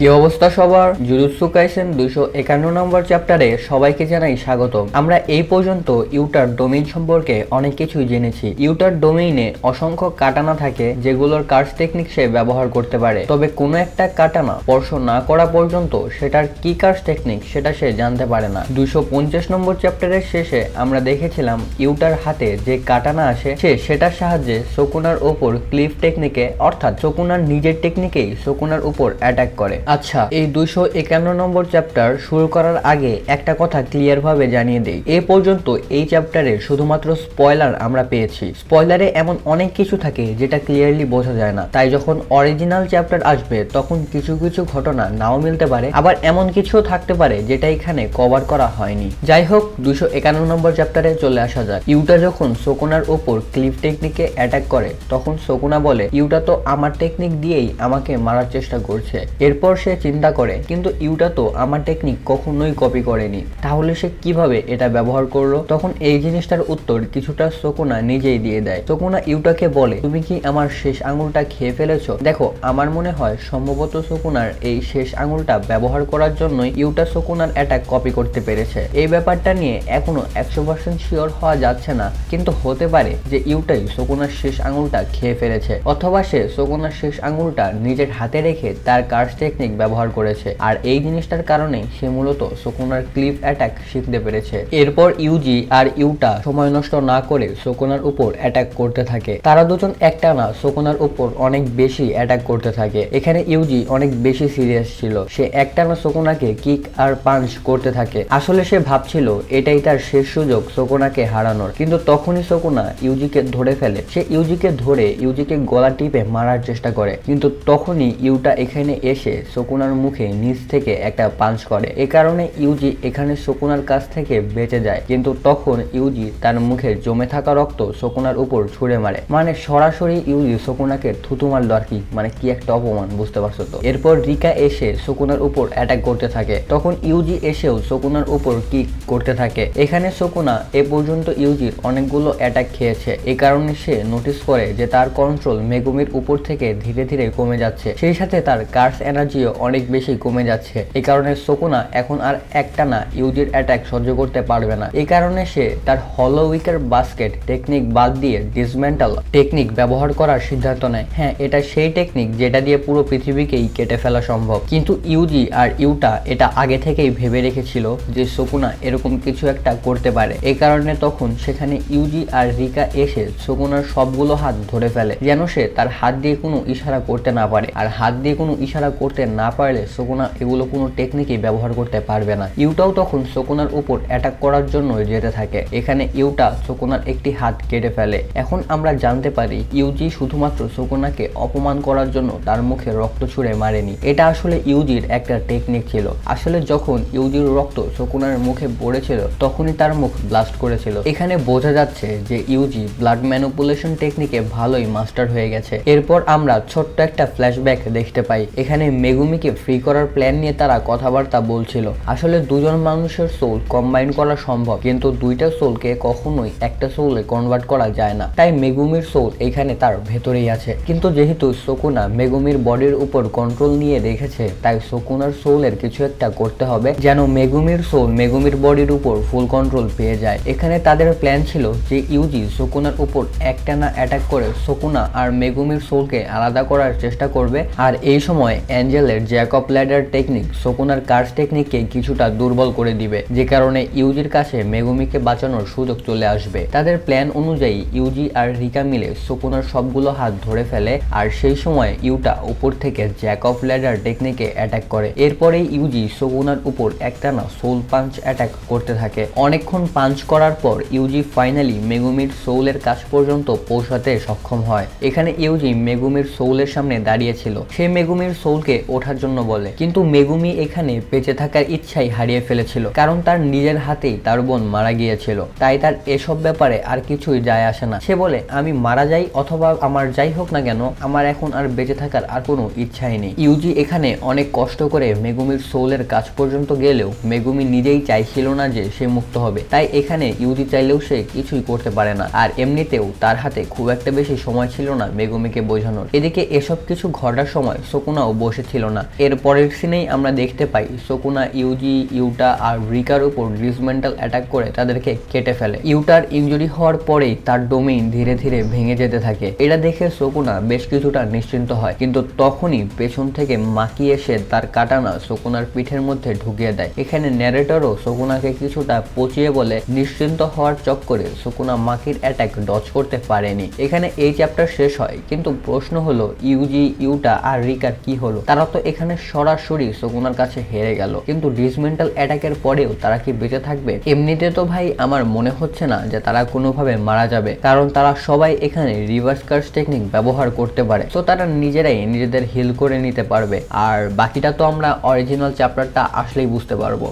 কি অবস্থা সবার? জুজুৎসু কাইসেন 251 নম্বর চ্যাপ্টারে সবাইকে জানাই স্বাগতম। আমরা এই পর্যন্ত ইউটার ডোমেইন সম্পর্কে অনেক কিছুই জেনেছি। ইউটার ডোমেইনে অসংখ্য কাটানা থাকে যেগুলোর কার্স টেকনিক সে ব্যবহার করতে পারে, তবে কোনো একটা কাটানা স্পর্শ না করা পর্যন্ত সেটার কি কার্স টেকনিক সেটা সে জানতে পারে না। 250 নম্বর চ্যাপ্টারের শেষে আমরা দেখেছিলাম ইউটার হাতে যে কাটানা আসে সে সেটার সাহায্যে শকুনার ওপর ক্লিফ টেকনিকে অর্থাৎ শকুনার নিজের টেকনিকেই শকুনার উপর অ্যাটাক করে। আচ্ছা, এই 251 নম্বর চ্যাপ্টার শুরু করার আগে একটা কথা ক্লিয়ার ভাবে জানিয়ে দেই। এ পর্যন্ত এই চ্যাপ্টারে শুধুমাত্র স্পয়লার আমরা পেয়েছি। স্পয়লারে এমন অনেক কিছু থাকে যেটা ক্লিয়ারলি বোঝা যায় না, তাই যখন অরিজিনাল চ্যাপ্টার আসবে তখন কিছু কিছু ঘটনা নাও মিলতে পারে, আবার এমন কিছুও থাকতে পারে যেটা এখানে কভার করা হয়নি। যাই হোক, 251 নম্বর চ্যাপ্টারে চলে আসা যাক। ইউটা যখন শকুনার উপর ক্লিফ টেকনিকে অ্যাটাক করে তখন শকুনা বলে ইউটা তো আমার টেকনিক দিয়েই আমাকে মারার চেষ্টা করছে। এরপর সে চিন্তা করে কিন্তু ইউটা তো আমার টেকনিক কখনোই কপি করেনি, তাহলে সে কিভাবে এটা ব্যবহার করলো? তখন এই জিনিসটার উত্তর কিছুটা শকুনা নিজেই দিয়ে দেয়। শকুনা ইউটাকে বলে তুমি কি আমার শেষ আঙুলটা খেয়ে ফেলেছো? দেখো, আমার মনে হয় সম্ভবত শকুনার এই শেষ আঙুলটা ব্যবহার করার জন্যই ইউটা শকুনার অ্যাটাক কপি করতে পেরেছে। এই ব্যাপারটা নিয়ে এখনো 100% শিওর হওয়া যাচ্ছে না, কিন্তু হতে পারে যে ইউটাই শকুনার শেষ আঙুলটা খেয়ে ফেলেছে, অথবা সে শকুনার শেষ আঙুলটা নিজের হাতে রেখে তার কার্স টেকনিক ব্যবহার করেছে, আর এই জিনিসটার কারণেই সে মূলত শকুনার ক্লিফ অ্যাটাক শিখতে পেরেছে। এরপর ইউজি আর ইউটা সময় নষ্ট না করে শকুনার উপর অ্যাটাক করতে থাকে। তারা দুজন একটানা শকুনার উপর অনেক বেশি অ্যাটাক করতে থাকে। এখানে ইউজি অনেক বেশি সিরিয়াস ছিল, সে একটানা শকুনাকে কিক আর পাঞ্চ করতে থাকে। আসলে সে ভাবছিল এটাই তার শেষ সুযোগ শকুনাকে হারানোর, কিন্তু তখনই শকুনা ইউজিকে ধরে ফেলে। সে ইউজিকে ধরে ইউজিকে গলা টিপে মারার চেষ্টা করে, কিন্তু তখনই ইউটা এখানে এসে শকুনার মুখে নিচ থেকে একটা পাঞ্চ করে। এ কারণে ইউজি এখানে শকুনার কাছ থেকে বেঁচে যায়, কিন্তু তখন ইউজি তার মুখে জমে থাকা রক্ত শকুনার উপর ছুঁড়ে মারে, মানে সরাসরি ইউজি শকুনাকে থুতু মারল আর কি, মানে কি একটা অপমান, বুঝতে পারছো তো। এরপর রিকা এসে শকুনার উপর অ্যাটাক করতে থাকে, তখন ইউজি এসেও শকুনার উপর কিক করতে থাকে। এখানে শকুনা এ পর্যন্ত ইউজির অনেকগুলো অ্যাটাক খেয়েছে, এ কারণে সে নোটিস করে যে তার কন্ট্রোল মেগুমির উপর থেকে ধীরে ধীরে কমে যাচ্ছে, সেই সাথে তার কার্স এনার্জিও অনেক বেশি কমে যাচ্ছে। এই কারণে শকুনা এখন আর একটানা ইউজির অ্যাটাক সহ্য করতে পারবে না। এই কারণে সে তার হলো উইকার বাস্কেট টেকনিক বাদ দিয়ে ডিসমেন্টাল টেকনিক ব্যবহার করার সিদ্ধান্ত নেয়। হ্যাঁ, এটা সেই টেকনিক যেটা দিয়ে পুরো পৃথিবীকেই কেটে ফেলা সম্ভব, কিন্তু ইউজি আর ইউটা এটা আগে থেকেই ভেবে রেখেছিল যে শকুনা এরকম কিছু একটা করতে পারে। এই কারণে তখন সেখানে ইউজি আর রিকা এসে শকুনার সবগুলো হাত ধরে ফেলে, যেন সে তার হাত দিয়ে কোনো ইশারা করতে না পারে, আর হাত দিয়ে কোনো ইশারা করতে না পারলে শকুনা এগুলো কোনো টেকনিকই ব্যবহার করতে পারবে না। ইউটাও তখন শকুনার উপর অ্যাটাক করার জন্য যেতে থাকে। এখানে ইউটা শকুনার একটি হাত কেটে ফেলে। এখন আমরা জানতে পারি ইউজি শুধুমাত্র শকুনাকে অপমান করার জন্য তার মুখে রক্ত ছুঁড়ে মারেনি, এটা আসলে ইউজির একটা টেকনিক ছিল। আসলে যখন ইউজির রক্ত শকুনার মুখে পড়েছিল তখনই তার মুখ ব্লাস্ট করেছিল। এখানে বোঝা যাচ্ছে যে ইউজি ব্লাড ম্যানিপুলেশন টেকনিকে ভালোই মাস্টার হয়ে গেছে। এরপর আমরা ছোট্ট একটা ফ্ল্যাশব্যাক দেখতে পাই। এখানে মেগুমিকে ফ্রি করার প্ল্যান নিয়ে তারা কথাবার্তা বলছিল। আসলে দুজন মানুষের সোল কম্বাইন করা সম্ভব, কিন্তু দুইটা সোলকে কখনোই একটা সোলে কনভার্ট করা যায় না, তাই মেগুমির সোল এখানে তার ভেতরেই আছে। কিন্তু যেহেতু শকুনা মেগুমির বডির উপর কন্ট্রোল নিয়ে রেখেছে, তাই শকুনার সোলের কিছু একটা করতে হবে যেন মেগুমির সোল মেগুমির বডির উপর ফুল কন্ট্রোল পেয়ে যায়। এখানে তাদের প্ল্যান ছিল যে ইউজি শকুনার উপর একটানা অ্যাটাক করে শকুনা আর মেগুমির সোলকে আলাদা করার চেষ্টা করবে, আর এই সময় অ্যাঞ্জেলের জ্যাকব ল্যাডার টেকনিক শকুনার কার্স টেকনিককে কিছুটা দুর্বল করে দিবে, যে কারণে ইউজির কাছে মেগুমিকে বাঁচানোর সুযোগ চলে আসবে। তাদের প্ল্যান অনুযায়ী ইউজি আর রিকা মিলে শকুনার সবগুলো হাত ধরে ফেলে, আর সেই সময় ইউটা উপর থেকে জ্যাকব ল্যাডার টেকনিকে অ্যাটাক করে। এরপরেই ইউজি শকুনার উপর একটানা সোল পাঞ্চ অ্যাটাক করতে থাকে। অনেকক্ষণ পাঞ্চ করার পর ইউজি ফাইনালি মেগুমির সোলের কাছ পর্যন্ত পৌঁছাতে সক্ষম হয়। এখানে ইউজি মেগুমির সোলের সামনে দাঁড়িয়েছিল। সে মেগুমির সোলকে ওঠার জন্য বলে, কিন্তু মেগুমি এখানে বেঁচে থাকার ইচ্ছাই হারিয়ে ফেলেছিল, কারণ তার নিজের হাতেই তার বোন মারা গিয়েছিল, তাই তার এসব ব্যাপারে আর কিছুই যায় আসে না। সে বলে আমি মারা যাই অথবা আমার যাই হোক না কেন, আমার এখন আর বেঁচে থাকার আর কোনো ইচ্ছাই নেই। ইউজি এখানে অনেক কষ্ট করে মেগুমির সোলের কাছ পর্যন্ত গেলেও মেগুমি নিজেই চাইছিল না যে সে মুক্ত হবে, তাই এখানে ইউজি চাইলেও সে কিছুই করতে পারে না, আর এমনিতেও তার হাতে খুব একটা বেশি সময় ছিল না মেগুমিকে বোঝানোর। এদিকে এসব কিছু ঘটার সময় শকুনাও বসেছিল না। এর পরের সিনেই আমরা দেখতে পাই সুকুনা ইউজি, ইউটা আর রিকার উপর ডিসমেন্টাল অ্যাটাক করে তাদেরকে কেটে ফেলে। ইউটার ইনজুরি হওয়ার পরেই তার ডোমেইন ধীরে ধীরে ভেঙে যেতে থাকে। এটা দেখে সুকুনা বেশ কিছুটা নিশ্চিন্ত হয়, কিন্তু তখনই পেছন থেকে মাকি এসে তার কাটানা সুকুনার পিঠের মধ্যে ঢুকিয়ে দেয়। এখানে ন্যারেটরও সুকুনাকে কিছুটা পচিয়ে বলে নিশ্চিন্ত হওয়ার চক্করে সুকুনা মাকির অ্যাটাক ডজ করতে পারেনি। এখানে এই চ্যাপ্টার শেষ হয়, কিন্তু প্রশ্ন হলো ইউজি, ইউটা আর রিকার কি হলো? তারা তো এখানে সরাসরি সুকুনার কাছে হেরে গেল, কিন্তু ডিসমেন্টাল অ্যাটাকের পরেও তারা কি বেঁচে থাকবে? এমনিতে তো ভাই আমার মনে হচ্ছে না যে তারা কোনোভাবে মারা যাবে, কারণ তারা সবাই এখানে রিভার্স কার্স টেকনিক ব্যবহার করতে পারে, তো তারা নিজেরাই নিজেদের হিল করে নিতে পারবে। আর বাকিটা তো আমরা অরিজিনাল চ্যাপ্টারটা আসলেই বুঝতে পারবো।